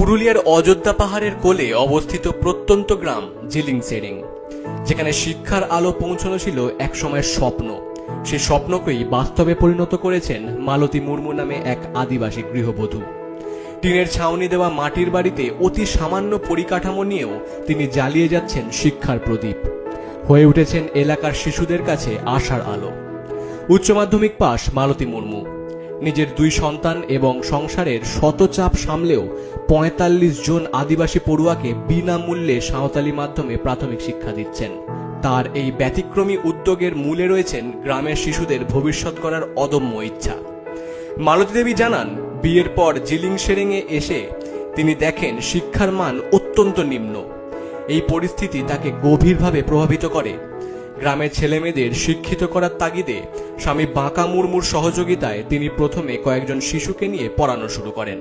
পুরুলিয়ার অযোধ্যা পাহাড়ের কোলে অবস্থিত প্রত্যন্ত গ্রাম জিলিং সেরিং, যেখানে শিক্ষার আলো পৌঁছানো ছিল একসময়ের স্বপ্ন। সেই স্বপ্নকেই বাস্তবে পরিণত করেছেন মালতী মুর্মু নামে এক আদিবাসী গৃহবধূ। টিনের ছাউনি দেওয়া মাটির বাড়িতে অতি সামান্য পরিকাঠামো নিয়েও তিনি জ্বালিয়ে যাচ্ছেন শিক্ষার প্রদীপ, হয়ে উঠেছেন এলাকার শিশুদের কাছে আশার আলো। উচ্চ মাধ্যমিক পাশ মালতী মুর্মু নিজের 2 সন্তান এবং সংসারের শত চাপ সামলেও ৪৫ জন আদিবাসী পড়ুয়াকে বিনামূল্যে সাঁওতালি মাধ্যমে প্রাথমিক শিক্ষা দিচ্ছেন। তার এই ব্যতিক্রমী উদ্যোগের মূলে রয়েছেন গ্রামের শিশুদের ভবিষ্যৎ করার অদম্য ইচ্ছা। মালতী দেবী জানান, বিয়ের পর জিলিং সেরিংয়ে এসে তিনি দেখেন শিক্ষার মান অত্যন্ত নিম্ন। এই পরিস্থিতি তাকে গভীরভাবে প্রভাবিত করে। গ্রামের ছেলেমেয়েদের শিক্ষিত করার তাগিদে স্বামী বাঁকা মুর্মুর সহযোগিতায় তিনি প্রথমে কয়েকজন শিশুকে নিয়ে পড়ানো শুরু করেন।